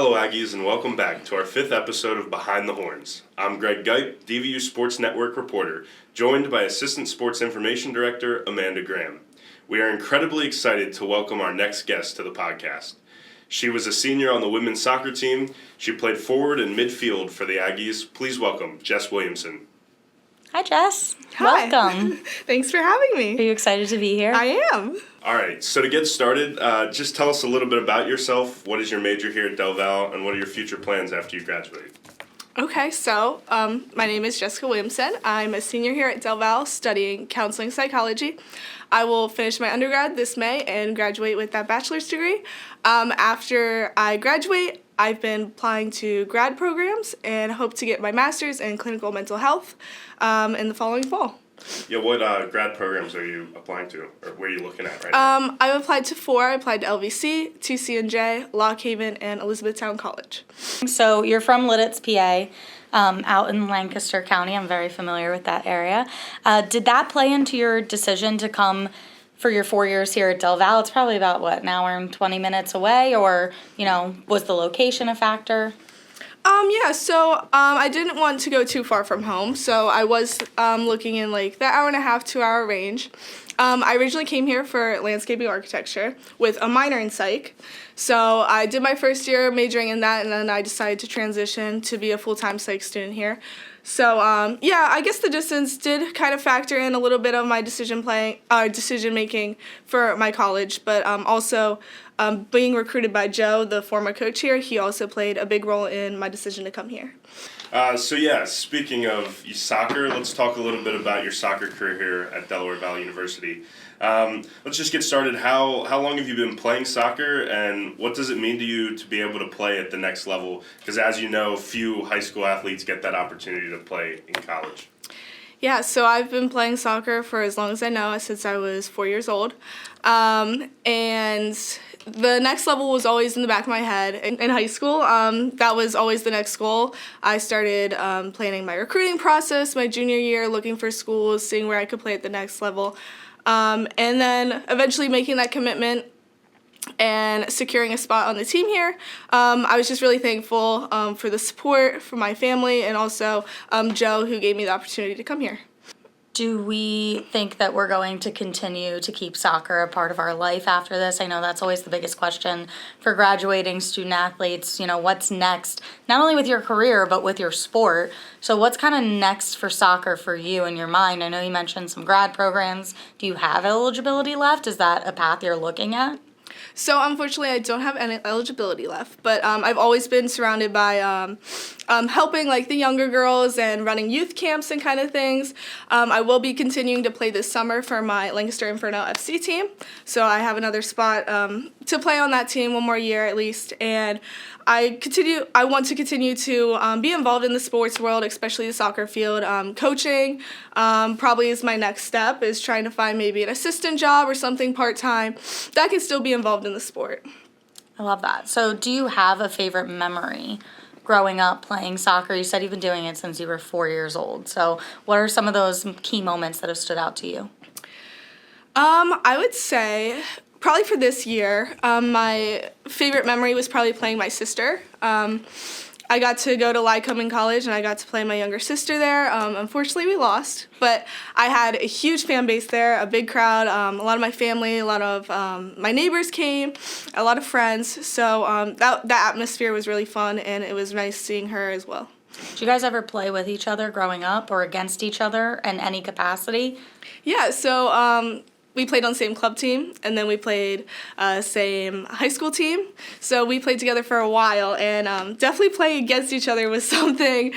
fellow Aggies, and welcome back to our 5th episode of Behind the Horns. I'm Greg Geip, DVU Sports Network reporter, joined by Assistant Sports Information Director Amanda Graham. We are incredibly excited to welcome our next guest to the podcast. She was a senior on the women's soccer team. She played forward and midfield for the Aggies. Please welcome Jess Williamson. Hi, Jess. Hi. Welcome. Thanks for having me. Are you excited to be here? I am. All right, so to get started, just tell us a little bit about yourself. What is your major here at Del Val, and what are your future plans after you graduate? Okay, so my name is Jessica Williamson. I'm a senior here at Del Val studying counseling psychology. I will finish my undergrad this May and graduate with that bachelor's degree. After I graduate, I've been applying to grad programs and hope to get my master's in clinical mental health in the following fall. Yeah, what grad programs are you applying to, or where are you looking at right now? I've applied to 4. I applied to LVC, TCNJ, Lock Haven, and Elizabethtown College. So you're from Lidditz, PA, out in Lancaster County. I'm very familiar with that area. Did that play into your decision to come for your 4 years here at Del Val? It's probably about, an hour and 20 minutes away, or, was the location a factor? So I didn't want to go too far from home, so I was looking in the hour and a half, 2 hour range. I originally came here for landscaping architecture with a minor in psych. So I did my first year majoring in that, and then I decided to transition to be a full-time psych student here. So, I guess the distance did kind of factor in a little bit of my decision-making for my college, but also being recruited by Joe, the former coach here, he also played a big role in my decision to come here. Speaking of soccer, let's talk a little bit about your soccer career here at Delaware Valley University. Let's just get started. How long have you been playing soccer, and what does it mean to you to be able to play at the next level? Because as you know, few high school athletes get that opportunity to play in college. Yeah, so I've been playing soccer for as long as I know, since I was 4 years old. And the next level was always in the back of my head. In high school, that was always the next goal. I started planning my recruiting process my junior year, looking for schools, seeing where I could play at the next level. And then eventually making that commitment and securing a spot on the team here. I was just really thankful for the support from my family and also Joe, who gave me the opportunity to come here. Do we think that we're going to continue to keep soccer a part of our life after this? I know that's always the biggest question for graduating student athletes. What's next, not only with your career, but with your sport? So what's kind of next for soccer for you in your mind? I know you mentioned some grad programs. Do you have eligibility left? Is that a path you're looking at? So unfortunately, I don't have any eligibility left, but I've always been surrounded by helping the younger girls and running youth camps and kind of things. I will be continuing to play this summer for my Lancaster Inferno FC team, so I have another spot to play on that team, one more year at least, and I want to continue to be involved in the sports world, especially the soccer field. Coaching probably is my next step, is trying to find maybe an assistant job or something part-time that can still be involved in the sport. I love that. So do you have a favorite memory growing up playing soccer? You said you've been doing it since you were 4 years old. So what are some of those key moments that have stood out to you? I would say probably for this year, my favorite memory was probably playing my sister. I got to go to Lycoming College, and I got to play my younger sister there. Unfortunately, we lost, but I had a huge fan base there, a big crowd, a lot of my family, a lot of my neighbors came, a lot of friends. So that atmosphere was really fun, and it was nice seeing her as well. Did you guys ever play with each other growing up or against each other in any capacity? Yeah, so we played on the same club team, and then we played same high school team. So we played together for a while, and definitely playing against each other was something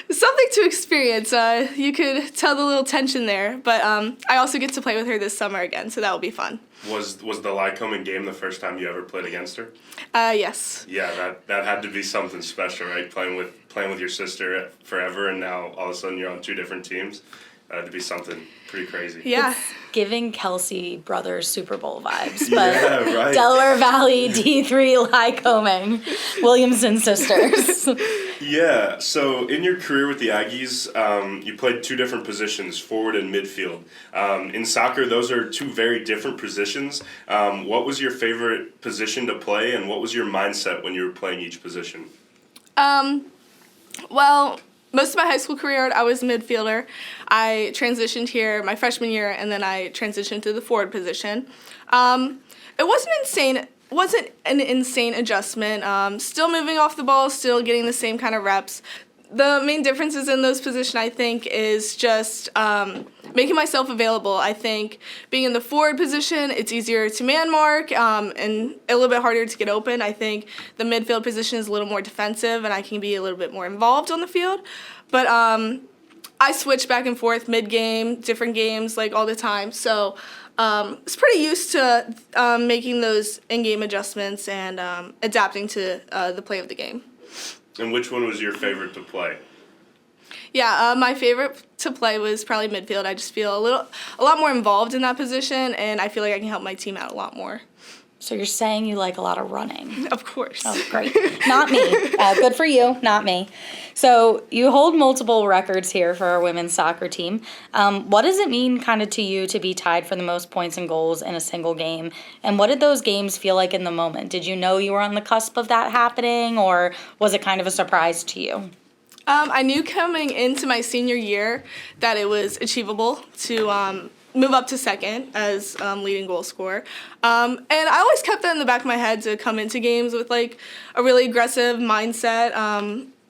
to experience. You could tell the little tension there, but I also get to play with her this summer again, so that will be fun. Was the Lycoming game the first time you ever played against her? Yes. Yeah, that had to be something special, right? Playing with your sister forever, and now all of a sudden you're on 2 different teams. That'd be something pretty crazy. Yeah. Giving Kelsey Brothers Super Bowl vibes, but Yeah, right. Delaware Valley D3 Lycoming Williamson sisters. Yeah, so in your career with the Aggies, you played two different positions, forward and midfield. In soccer, those are two very different positions. What was your favorite position to play, and what was your mindset when you were playing each position? Well, most of my high school career, I was a midfielder. I transitioned here my freshman year, and then I transitioned to the forward position. It wasn't an insane adjustment. Still moving off the ball, still getting the same kind of reps. The main differences in those positions, I think, is just making myself available. I think being in the forward position, it's easier to man mark and a little bit harder to get open. I think the midfield position is a little more defensive, and I can be a little bit more involved on the field. But I switch back and forth mid-game, different games, like all the time. So I was pretty used to making those in-game adjustments and adapting to the play of the game. And which one was your favorite to play? Yeah, my favorite to play was probably midfield. I just feel a lot more involved in that position, and I feel like I can help my team out a lot more. So you're saying you like a lot of running. Of course. Oh, great. Not me. Good for you, not me. So you hold multiple records here for our women's soccer team. What does it mean kind of to you to be tied for the most points and goals in a single game? And what did those games feel like in the moment? Did you know you were on the cusp of that happening, or was it kind of a surprise to you? I knew coming into my senior year that it was achievable to move up to second as leading goal scorer. And I always kept that in the back of my head to come into games with like a really aggressive mindset.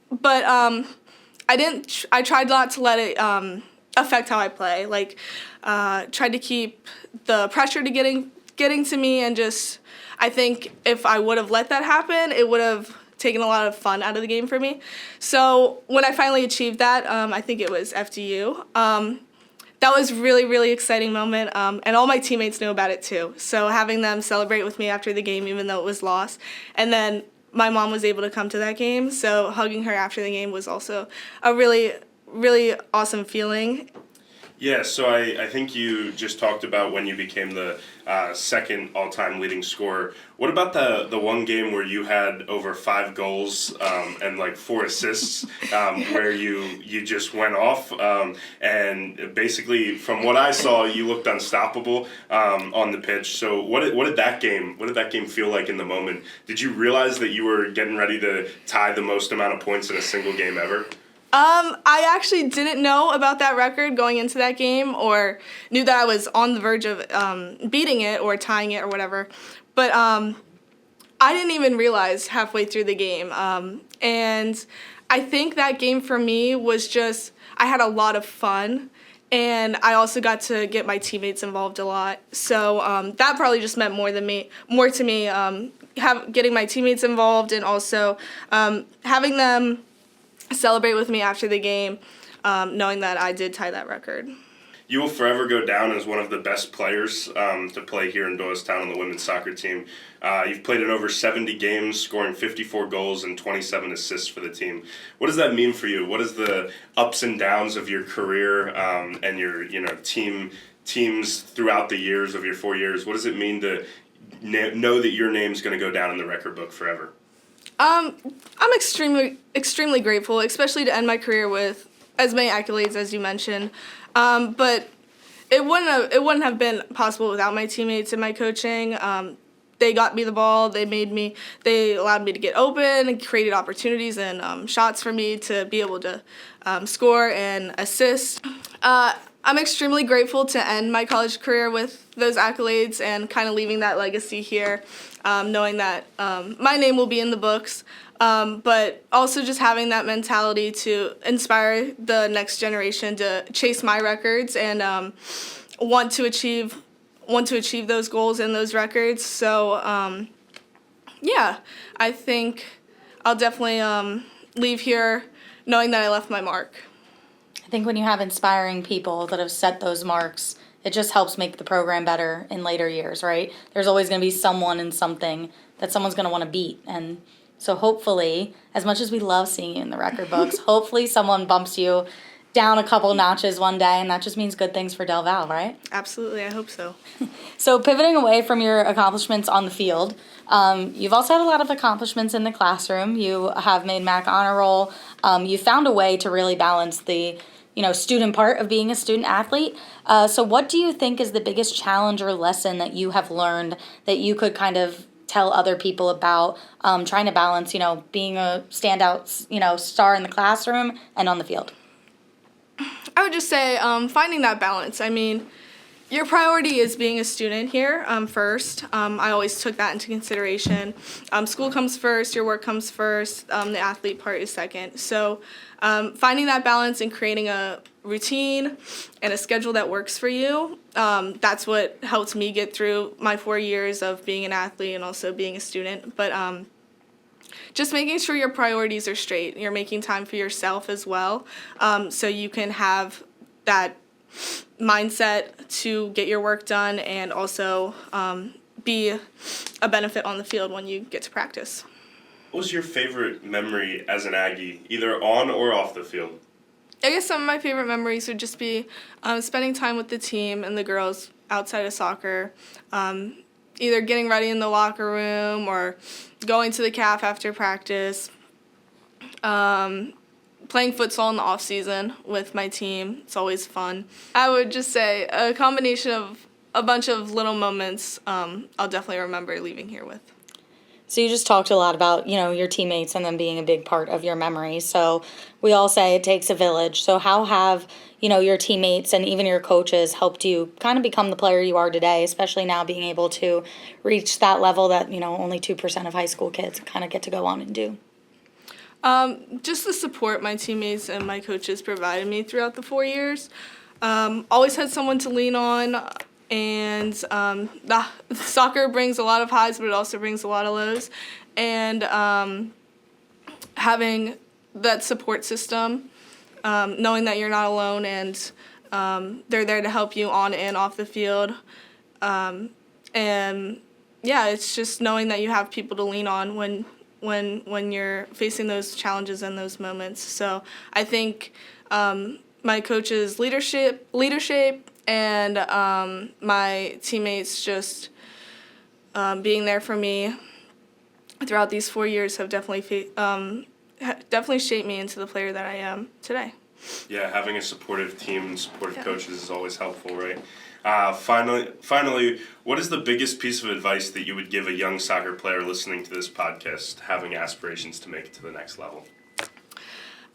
But I didn't. I tried not to let it affect how I play. Like tried to keep the pressure to getting to me, and just I think if I would have let that happen, it would have taken a lot of fun out of the game for me. So when I finally achieved that, I think it was FDU. That was really, really exciting moment, and all my teammates knew about it too. So having them celebrate with me after the game, even though it was lost, and then my mom was able to come to that game, so hugging her after the game was also a really, really awesome feeling. Yeah, so I think you just talked about when you became the second all-time leading scorer. What about the one game where you had over 5 goals and like 4 assists, where you just went off, and basically from what I saw, you looked unstoppable on the pitch. So what did that game feel like in the moment? Did you realize that you were getting ready to tie the most amount of points in a single game ever? I actually didn't know about that record going into that game, or knew that I was on the verge of beating it or tying it or whatever. But I didn't even realize halfway through the game. And I think that game for me was just, I had a lot of fun, and I also got to get my teammates involved a lot. So that probably just meant more to me, getting my teammates involved, and also having them celebrate with me after the game, knowing that I did tie that record. You will forever go down as one of the best players to play here in Doylestown on the women's soccer team. You've played in over 70 games, scoring 54 goals and 27 assists for the team. What does that mean for you? What is the ups and downs of your career and your teams throughout the years of your 4 years? What does it mean to know that your name's going to go down in the record book forever? I'm extremely grateful, especially to end my career with as many accolades as you mentioned. But it wouldn't have been possible without my teammates and my coaching. They got me the ball. They allowed me to get open and created opportunities and shots for me to be able to score and assist. I'm extremely grateful to end my college career with those accolades and kind of leaving that legacy here, knowing that my name will be in the books, but also just having that mentality to inspire the next generation to chase my records and want to achieve those goals and those records. So yeah, I think I'll definitely leave here knowing that I left my mark. I think when you have inspiring people that have set those marks, it just helps make the program better in later years, right? There's always going to be someone and something that someone's going to want to beat. And so hopefully, as much as we love seeing you in the record books, hopefully someone bumps you down a couple notches one day, and that just means good things for Del Val, right? Absolutely, I hope so. So pivoting away from your accomplishments on the field, you've also had a lot of accomplishments in the classroom. You have made MAC honor roll. You found a way to really balance the student part of being a student athlete. So what do you think is the biggest challenge or lesson that you have learned that you could kind of tell other people about trying to balance, being a standout, star in the classroom and on the field? I would just say finding that balance. I mean, your priority is being a student here first. I always took that into consideration. School comes first, your work comes first, the athlete part is second. So finding that balance and creating a routine and a schedule that works for you, that's what helped me get through my 4 years of being an athlete and also being a student. But just making sure your priorities are straight. You're making time for yourself as well, so you can have that mindset to get your work done and also be a benefit on the field when you get to practice. What was your favorite memory as an Aggie, either on or off the field? I guess some of my favorite memories would just be spending time with the team and the girls outside of soccer, either getting ready in the locker room or going to the CAF after practice, playing futsal in the off season with my team. It's always fun. I would just say a combination of a bunch of little moments I'll definitely remember leaving here with. So you just talked a lot about, your teammates and them being a big part of your memories. So we all say it takes a village. So how have, your teammates and even your coaches helped you kind of become the player you are today, especially now being able to reach that level that, only 2% of high school kids kind of get to go on and do? Just the support my teammates and my coaches provided me throughout the 4 years. Always had someone to lean on. And soccer brings a lot of highs, but it also brings a lot of lows. And having that support system, knowing that you're not alone and they're there to help you on and off the field. And yeah, it's just knowing that you have people to lean on when you're facing those challenges and those moments. So I think my coach's leadership, and my teammates just being there for me throughout these 4 years have definitely shaped me into the player that I am today. Yeah, having a supportive team and supportive coaches is always helpful, right? Finally, what is the biggest piece of advice that you would give a young soccer player listening to this podcast, having aspirations to make it to the next level?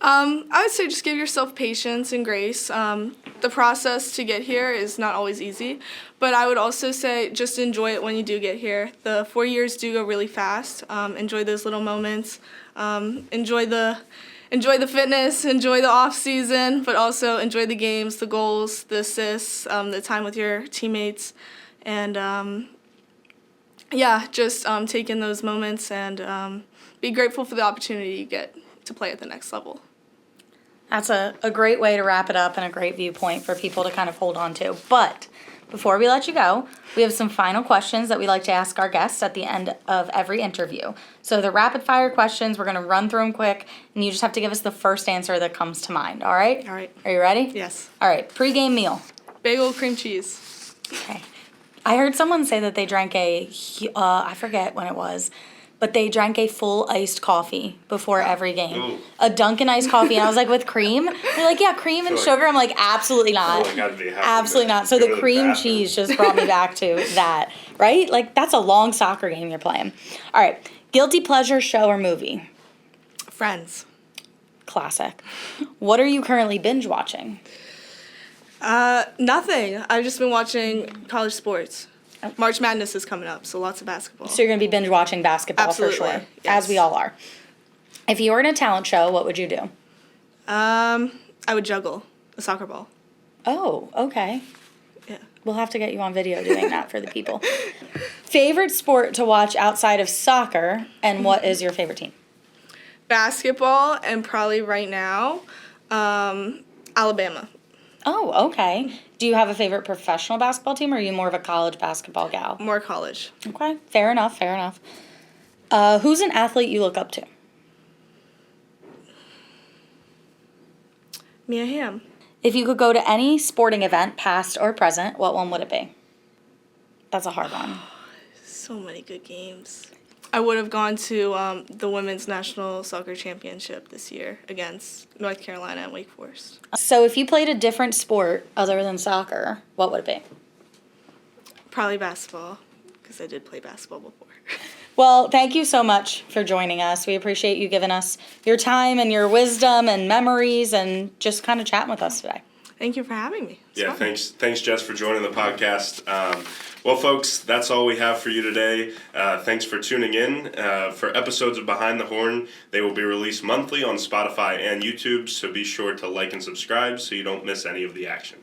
I would say just give yourself patience and grace. The process to get here is not always easy, but I would also say just enjoy it when you do get here. The 4 years do go really fast. Enjoy those little moments. Enjoy the fitness, enjoy the off season, but also enjoy the games, the goals, the assists, the time with your teammates, and just take in those moments and be grateful for the opportunity you get to play at the next level. That's a great way to wrap it up and a great viewpoint for people to kind of hold on to. But before we let you go, we have some final questions that we like to ask our guests at the end of every interview. So the rapid fire questions, we're going to run through them quick, and you just have to give us the first answer that comes to mind, all right? All right. Are you ready? Yes. All right, pre-game meal. Bagel, cream cheese. Okay. I heard someone say that they drank I forget when it was, but they drank a full iced coffee before every game. Ooh. A Dunkin' iced coffee, and I was like, with cream? They're like, yeah, cream and sugar. I'm like, absolutely not. Absolutely not. So the cream cheese just brought me back to that, right? Like, that's a long soccer game you're playing. All right, guilty pleasure show or movie? Friends. Classic. What are you currently binge watching? Nothing. I've just been watching college sports. March Madness is coming up, so lots of basketball. So you're going to be binge watching basketball. Absolutely, for sure, yes. as we all are. If you were in a talent show, what would you do? I would juggle a soccer ball. Oh, okay. Yeah. We'll have to get you on video doing that for the people. Favorite sport to watch outside of soccer, and what is your favorite team? Basketball, and probably right now, Alabama. Oh, okay. Do you have a favorite professional basketball team, or are you more of a college basketball gal? More college. Okay, fair enough. Who's an athlete you look up to? Mia Hamm. If you could go to any sporting event, past or present, what one would it be? That's a hard one. So many good games. I would have gone to the Women's National Soccer Championship this year against North Carolina and Wake Forest. So if you played a different sport other than soccer, what would it be? Probably basketball, because I did play basketball before. Well, thank you so much for joining us. We appreciate you giving us your time and your wisdom and memories and just kind of chatting with us today. Thank you for having me. It's fun. Thanks, Jess, for joining the podcast. Well, folks, that's all we have for you today. Thanks for tuning in. For episodes of Behind the Horn, they will be released monthly on Spotify and YouTube, so be sure to like and subscribe so you don't miss any of the action.